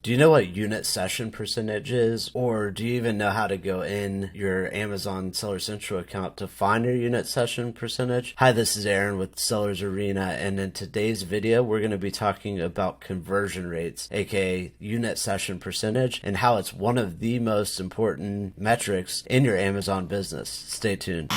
Do you know what unit session percentage is? Or do you even know how to go in your Amazon Seller Central account to find your unit session percentage? Hi, this is Aaron with Sellers Arena, and in today's video, we're going to be talking about conversion rates, aka unit session percentage, and how it's one of the most important metrics in your Amazon business. Stay tuned.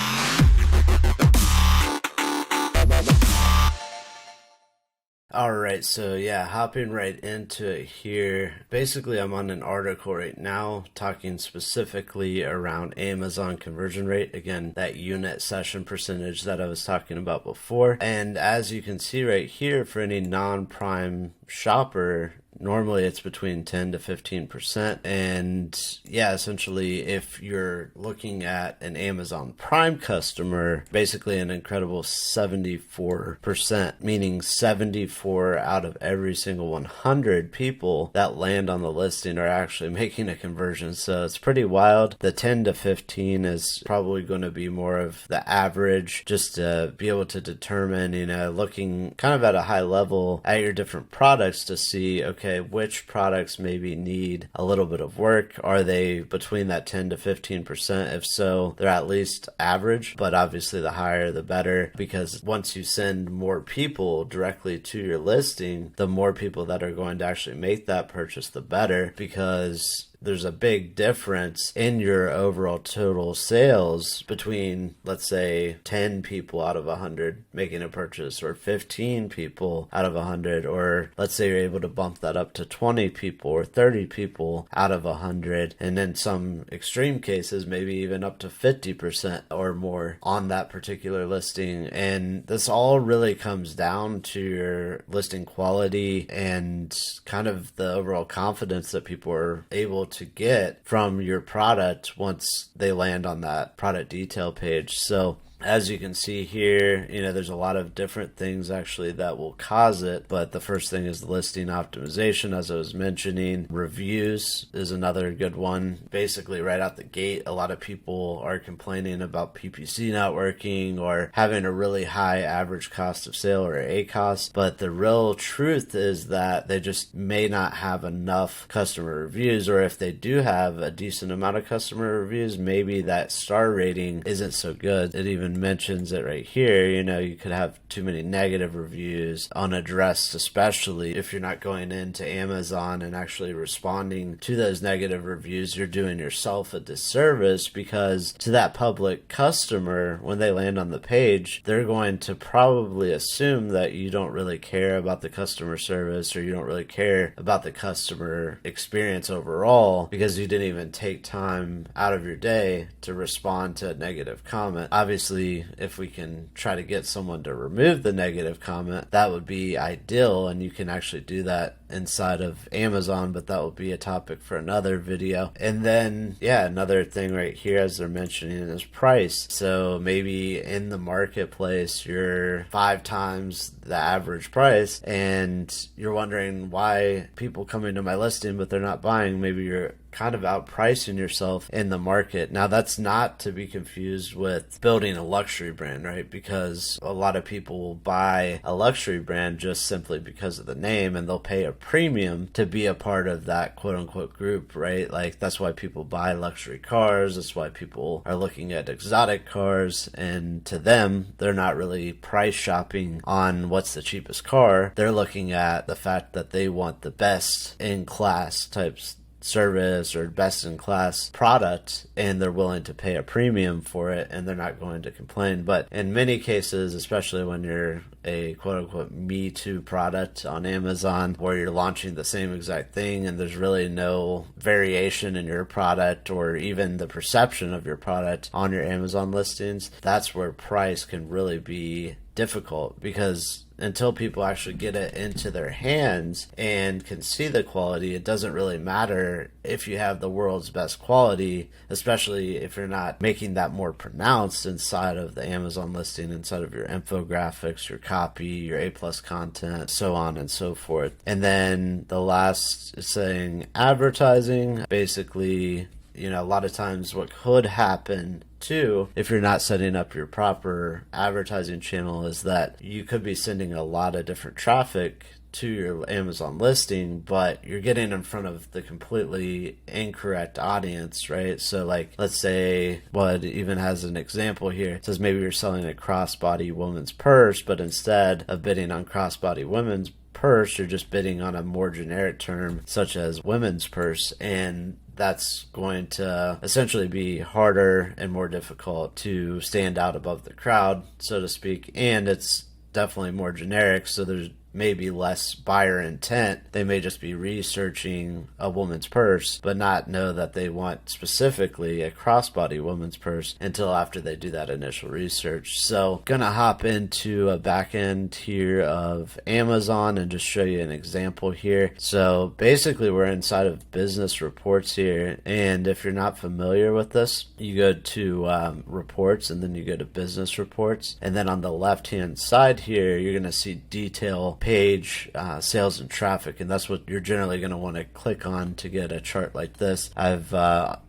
Alright, so yeah, hopping right into it here. Basically, I'm on an article right now talking specifically around Amazon conversion rate. Again, that unit session percentage that I was talking about before. And as you can see right here, for any non-prime shopper, normally it's between 10 to 15%. And yeah, essentially, if you're looking at an Amazon Prime customer, basically an incredible 74%, meaning 74 out of every single 100 people that land on the listing are actually making a conversion. So it's pretty wild. The 10 to 15 is probably going to be more of the average, just to be able to determine, looking kind of at a high level at your different products to see, okay, which products maybe need a little bit of work. Are they between that 10 to 15%? If so, they're at least average, but obviously the higher the better, because once you send more people directly to your listing, the more people that are going to actually make that purchase, the better, because there's a big difference in your overall total sales between, let's say, 10 people out of 100 making a purchase, or 15 people out of 100, or let's say you're able to bump that up to 20 people or 30 people out of 100, and in some extreme cases, maybe even up to 50% or more on that particular listing. And this all really comes down to your listing quality and kind of the overall confidence that people are able to get from your product once they land on that product detail page. So as you can see here, there's a lot of different things actually that will cause it, but the first thing is listing optimization, as I was mentioning. Reviews is another good one. Basically, right out the gate, a lot of people are complaining about PPC not working or having a really high average cost of sale, or ACoS, but the real truth is that they just may not have enough customer reviews, or if they do have a decent amount of customer reviews, maybe that star rating isn't so good. It even mentions it right here. You could have too many negative reviews unaddressed, especially if you're not going into Amazon and actually responding to those negative reviews. You're doing yourself a disservice, because to that public customer, when they land on the page, they're going to probably assume that you don't really care about the customer service, or you don't really care about the customer experience overall, because you didn't even take time out of your day to respond to a negative comment. Obviously, if we can try to get someone to remove the negative comment, that would be ideal, and you can actually do that inside of Amazon, but that will be a topic for another video. And then, another thing right here, as they're mentioning, is price. So maybe in the marketplace, you're 5 times the average price, and you're wondering why people coming to my listing, but they're not buying. Maybe you're kind of outpricing yourself in the market. Now, that's not to be confused with building a luxury brand, right? Because a lot of people will buy a luxury brand just simply because of the name, and they'll pay a premium to be a part of that quote unquote group, right? Like, that's why people buy luxury cars. That's why people are looking at exotic cars, and to them, they're not really price shopping on what's the cheapest car. They're looking at the fact that they want the best in class types service or best in class product, and they're willing to pay a premium for it, and they're not going to complain. But in many cases, especially when you're a quote unquote me too product on Amazon, where you're launching the same exact thing and there's really no variation in your product or even the perception of your product on your Amazon listings, that's where price can really be difficult, because until people actually get it into their hands and can see the quality, it doesn't really matter if you have the world's best quality, especially if you're not making that more pronounced inside of the Amazon listing, inside of your infographics, your copy, your A+ content, so on and so forth. And then the last is saying advertising. Basically, a lot of times what could happen too, if you're not setting up your proper advertising channel, is that you could be sending a lot of different traffic to your Amazon listing, but you're getting in front of the completely incorrect audience, right? So like, let's say, well, it even has an example here. It says maybe you're selling a crossbody woman's purse, but instead of bidding on crossbody women's purse, you're just bidding on a more generic term such as women's purse, and that's going to essentially be harder and more difficult to stand out above the crowd, so to speak, and it's definitely more generic, so there's maybe less buyer intent. They may just be researching a woman's purse, but not know that they want specifically a crossbody woman's purse until after they do that initial research. So gonna hop into a back end here of Amazon and just show you an example here. So basically we're inside of business reports here, and if you're not familiar with this, you go to reports and then you go to business reports, and then on the left hand side here you're gonna see detail page, sales and traffic, and that's what you're generally going to want to click on to get a chart like this. I've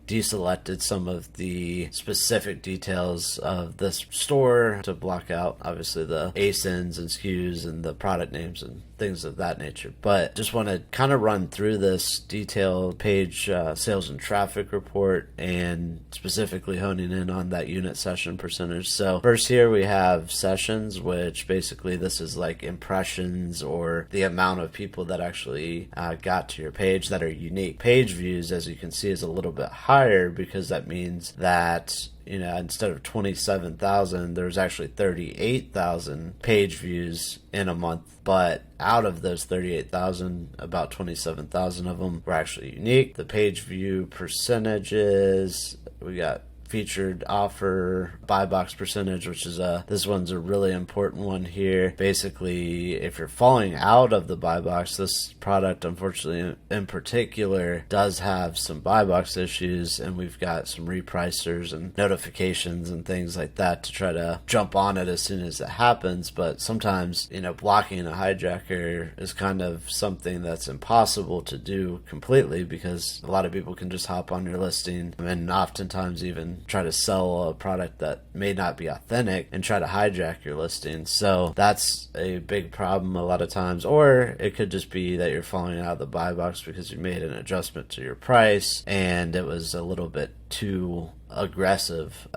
deselected some of the specific details of this store to block out obviously the ASINs and SKUs and the product names and things of that nature, but just want to kind of run through this detailed page sales and traffic report and specifically honing in on that unit session percentage. So first here we have sessions, which basically this is like impressions or the amount of people that actually got to your page that are unique. Page views, as you can see, is a little bit higher because that means that, you know, instead of 27,000, there's actually 38,000 page views in a month. But out of those 38,000, about 27,000 of them were actually unique. The page view percentages, we got featured offer, buy box percentage, which is this one's a really important one here. Basically, if you're falling out of the buy box, this product, unfortunately, in particular, does have some buy box issues, and we've got some repricers and notifications and things like that to try to jump on it as soon as it happens. But sometimes, you know, blocking a hijacker is kind of something that's impossible to do completely, because a lot of people can just hop on your listing and oftentimes even try to sell a product that may not be authentic and try to hijack your listing. So that's a big problem a lot of times. Or it could just be that you're falling out of the buy box because you made an adjustment to your price and it was a little bit too aggressive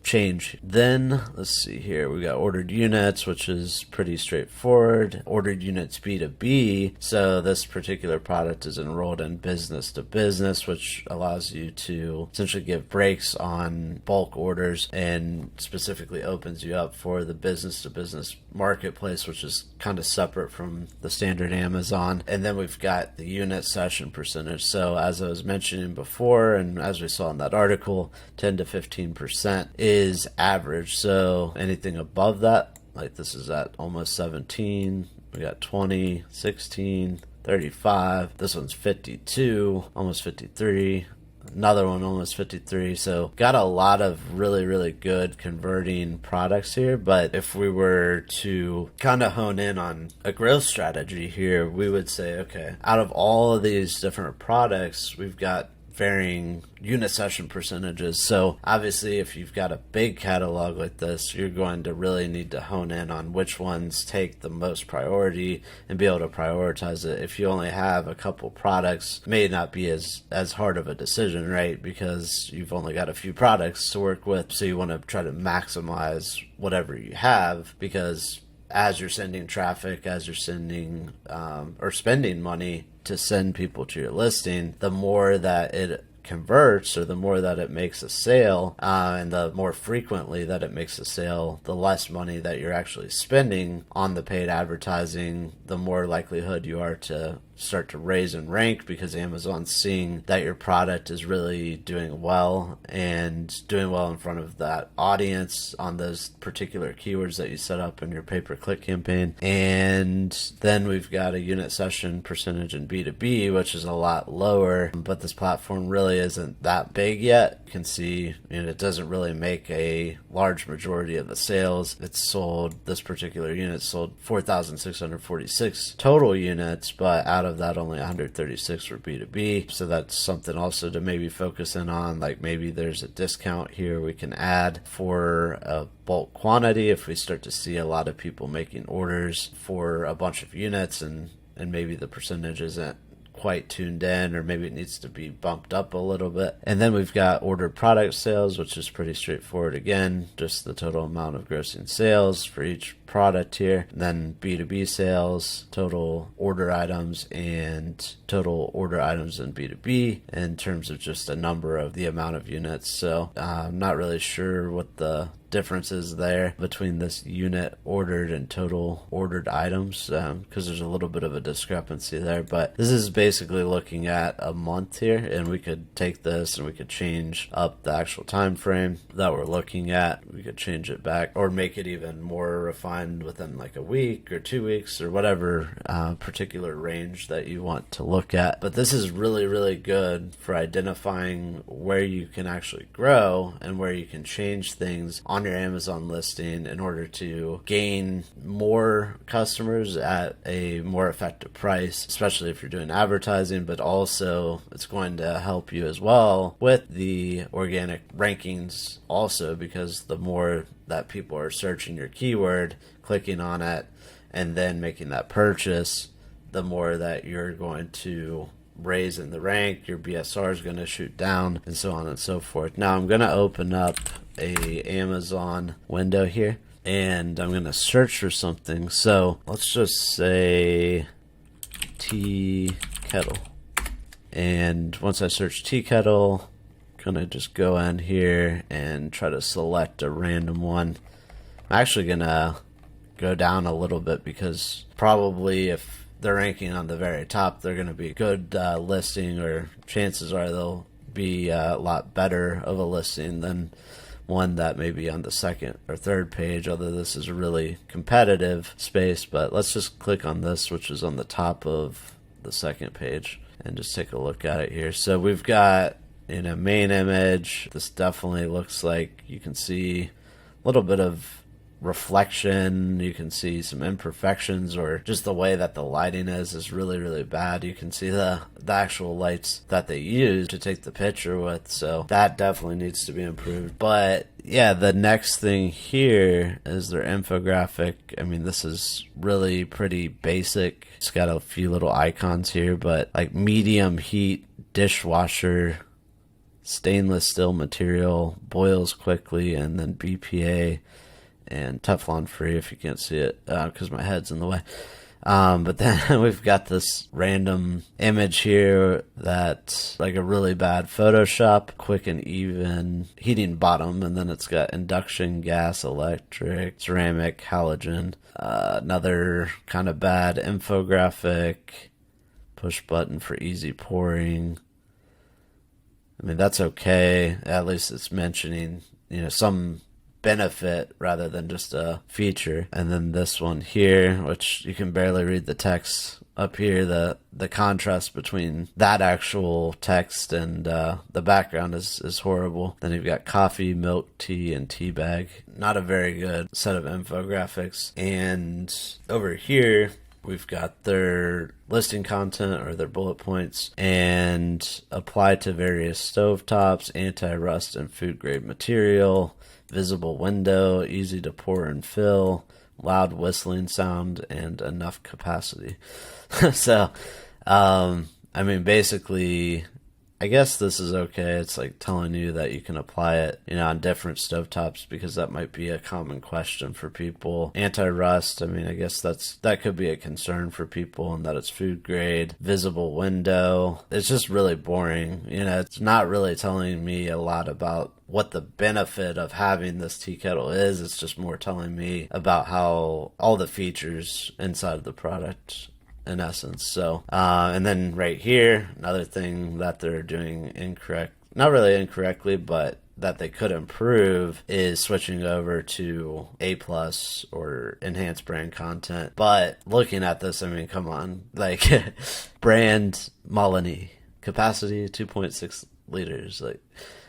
change. Then let's see here, we got ordered units, which is pretty straightforward. Ordered units B2B, so this particular product is enrolled in business to business, which allows you to essentially give breaks on bulk orders and specifically opens you up for the business to business marketplace, which is kind of separate from the standard Amazon. And then we've got the unit session percentage. So as I was mentioning before, and as we saw in that article, 10 to 15% is average. So anything above that, like this is at almost 17, we got 20, 16, 35, this one's 52, almost 53, another one almost 53. So got a lot of really good converting products here. But if we were to kind of hone in on a growth strategy here, we would say, okay, out of all of these different products, we've got varying unit session percentages. So obviously if you've got a big catalog like this, you're going to really need to hone in on which ones take the most priority and be able to prioritize it. If you only have a couple products, it may not be as hard of a decision, right? Because you've only got a few products to work with, so you want to try to maximize whatever you have, because as you're sending traffic, as you're sending or spending money to send people to your listing, the more that it converts or the more that it makes a sale, and the more frequently that it makes a sale, the less money that you're actually spending on the paid advertising, the more likelihood you are to start to raise in rank, because Amazon's seeing that your product is really doing well and doing well in front of that audience on those particular keywords that you set up in your pay-per-click campaign. And then we've got a unit session percentage in B2B, which is a lot lower, but this platform really isn't that big yet. You can see, it doesn't really make a large majority of the sales. It's sold, this particular unit sold 4,646 total units, but out of that only 136 were B2B. So that's something also to maybe focus in on, like maybe there's a discount here we can add for a bulk quantity if we start to see a lot of people making orders for a bunch of units and and maybe the percentage isn't quite tuned in, or maybe it needs to be bumped up a little bit. And then we've got ordered product sales, which is pretty straightforward. Again, just the total amount of grossing sales for each product here. And then B2B sales, total order items, and total order items in B2B in terms of just a number of the amount of units. So I'm not really sure what the differences there between this unit ordered and total ordered items, because there's a little bit of a discrepancy there. But this is basically looking at a month here, and we could take this and we could change up the actual time frame that we're looking at. We could change it back or make it even more refined within like a week or 2 weeks or whatever particular range that you want to look at. But this is really, really good for identifying where you can actually grow and where you can change things on your Amazon listing in order to gain more customers at a more effective price, especially if you're doing advertising. But also it's going to help you as well with the organic rankings also, because the more that people are searching your keyword, clicking on it, and then making that purchase, the more that you're going to raise in the rank, your BSR is going to shoot down, and so on and so forth. Now I'm going to open up a Amazon window here, and I'm going to search for something. So let's just say tea kettle. And once I search tea kettle, I'm going to just go in here and try to select a random one. I'm actually going to go down a little bit, because probably if they're ranking on the very top, they're going to be good listing, or chances are they'll be a lot better of a listing than one that may be on the second or third page, although this is a really competitive space. But let's just click on this, which is on the top of the second page, and just take a look at it here. So we've got in a main image, this definitely looks like you can see a little bit of reflection. You can see some imperfections, or just the way that the lighting is really, really bad. You can see the actual lights that they use to take the picture with, so that definitely needs to be improved. But yeah, the next thing here is their infographic. I mean, this is really pretty basic. It's got a few little icons here, but like medium heat dishwasher, stainless steel material, boils quickly, and then BPA and Teflon free, if you can't see it because my head's in the way. But then we've got this random image here that's like a really bad Photoshop, quick and even heating bottom, and then it's got induction, gas, electric, ceramic, halogen. Another kind of bad infographic, push button for easy pouring. I mean, that's okay. At least it's mentioning, some benefit rather than just a feature. And then this one here, which you can barely read the text up here, the contrast between that actual text and the background is horrible. Then you've got coffee, milk, tea, and tea bag. Not a very good set of infographics. And over here we've got their listing content, or their bullet points, and apply to various stovetops, anti-rust and food grade material, visible window, easy to pour and fill, loud whistling sound, and enough capacity. So, I mean, basically, I guess this is okay. It's like telling you that you can apply it, on different stovetops, because that might be a common question for people. Anti-rust, I mean, I guess that could be a concern for people, and that it's food grade. Visible window, it's just really boring. It's not really telling me a lot about what the benefit of having this tea kettle is. It's just more telling me about how all the features inside of the product, in essence. So, and then right here, another thing that they're doing incorrect, not really incorrectly, but that they could improve, is switching over to A+ or enhanced brand content. But looking at this, I mean, come on, like brand Malini, capacity 2.6 liters, like,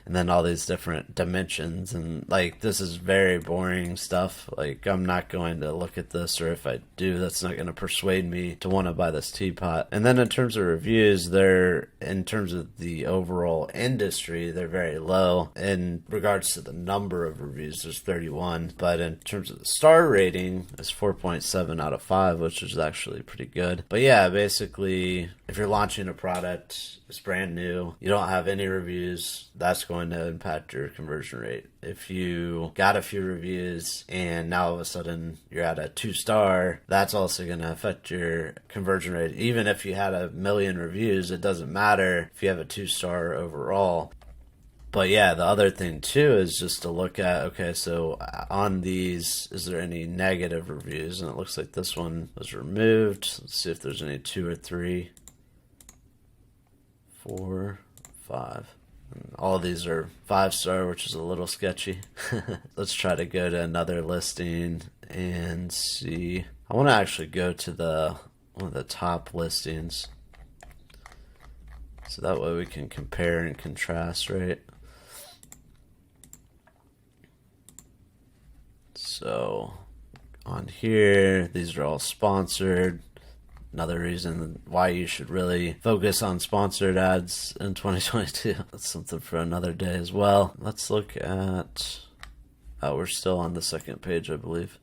and then all these different dimensions. And like, this is very boring stuff. Like, I'm not going to look at this, or if I do, that's not going to persuade me to want to buy this teapot. And then in terms of reviews, in terms of the overall industry, they're very low. In regards to the number of reviews, there's 31, but in terms of the star rating, it's 4.7 out of 5, which is actually pretty good. But yeah, basically, if you're launching a product, it's brand new, you don't have any reviews, that's going to impact your conversion rate. If you got a few reviews and now all of a sudden you're at a 2-star, that's also going to affect your conversion rate. Even if you had 1 million reviews, it doesn't matter if you have a 2-star overall. But yeah, the other thing too is just to look at, okay, so on these, is there any negative reviews? And it looks like this one was removed. Let's see if there's any 2 or 3, 4, 5. And all of these are 5-star, which is a little sketchy. Let's try to go to another listing and see. I want to actually go to one of the top listings, so that way we can compare and contrast, right? So on here, these are all sponsored. Another reason why you should really focus on sponsored ads in 2022. That's something for another day as well. Let's look at, we're still on the second page, I believe.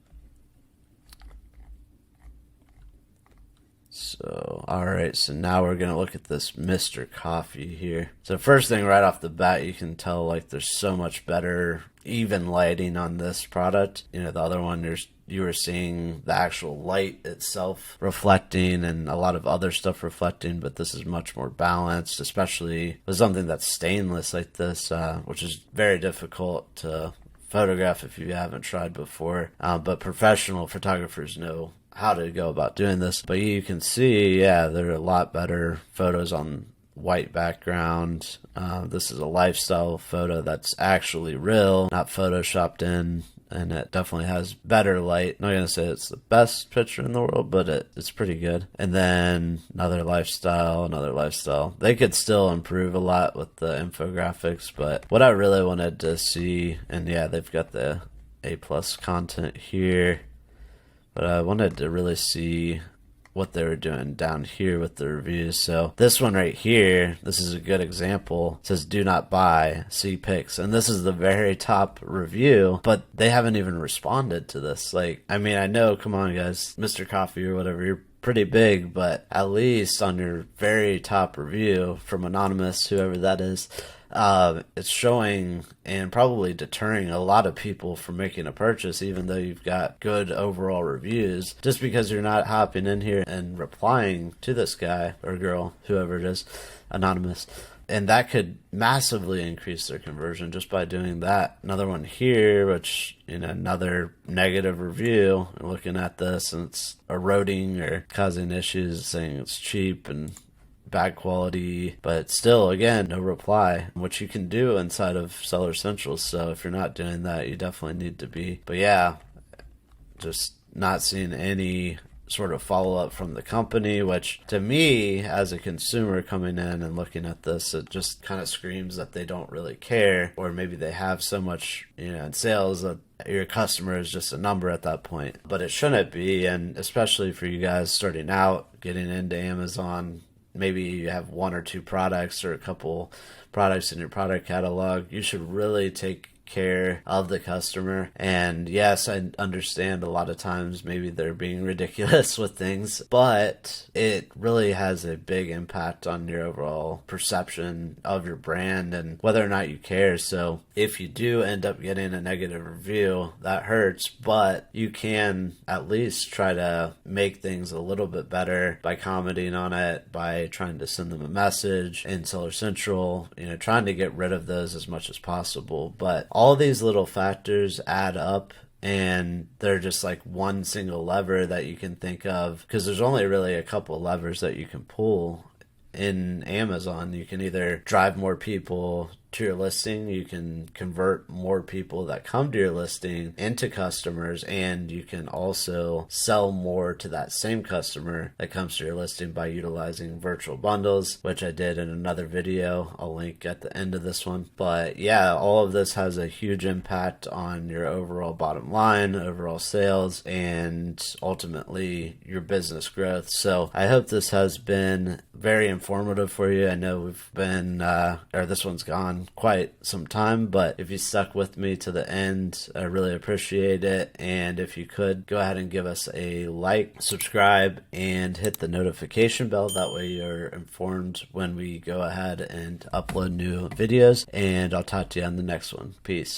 So, alright, so now we're going to look at this Mr. Coffee here. So first thing right off the bat, you can tell like there's so much better even lighting on this product. You know, the other one, you were seeing the actual light itself reflecting and a lot of other stuff reflecting, but this is much more balanced, especially with something that's stainless like this, which is very difficult to photograph if you haven't tried before. But professional photographers know how to go about doing this. But you can see, yeah, there are a lot better photos on white background. This is a lifestyle photo that's actually real, not photoshopped in, and it definitely has better light. I'm not going to say it's the best picture in the world, but it's pretty good. And then another lifestyle. They could still improve a lot with the infographics, but what I really wanted to see, and yeah, they've got the A+ content here, but I wanted to really see what they were doing down here with the reviews. So this one right here, this is a good example. It says, do not buy, see pics. And this is the very top review, but they haven't even responded to this. Like, I mean, I know, come on guys, Mr. Coffee or whatever, you're pretty big, but at least on your very top review from Anonymous, whoever that is, it's showing and probably deterring a lot of people from making a purchase, even though you've got good overall reviews, just because you're not hopping in here and replying to this guy or girl, whoever it is, Anonymous. And that could massively increase their conversion just by doing that. Another one here, which, you know, another negative review, looking at this, and it's eroding or causing issues, saying it's cheap and bad quality, but still, again, no reply, which you can do inside of Seller Central. So if you're not doing that, you definitely need to be. But yeah, just not seeing any sort of follow-up from the company, which to me, as a consumer coming in and looking at this, it just kind of screams that they don't really care, or maybe they have so much, you know, in sales that your customer is just a number at that point. But it shouldn't be, and especially for you guys starting out, getting into Amazon, maybe you have 1 or 2 products or a couple products in your product catalog, you should really take care of the customer. And yes, I understand a lot of times maybe they're being ridiculous with things, but it really has a big impact on your overall perception of your brand and whether or not you care. So if you do end up getting a negative review, that hurts, but you can at least try to make things a little bit better by commenting on it, by trying to send them a message in Seller Central, you know, trying to get rid of those as much as possible. But all these little factors add up, and they're just like one single lever that you can think of, because there's only really a couple levers that you can pull in Amazon. You can either drive more people to your listing, you can convert more people that come to your listing into customers, and you can also sell more to that same customer that comes to your listing by utilizing virtual bundles, which I did in another video. I'll link at the end of this one. But yeah, all of this has a huge impact on your overall bottom line, overall sales, and ultimately your business growth. So I hope this has been very informative for you. I know we've been, this one's gone quite some time, but if you stuck with me to the end, I really appreciate it. And if you could go ahead and give us a like, subscribe, and hit the notification bell. That way you're informed when we go ahead and upload new videos. And I'll talk to you on the next one. Peace.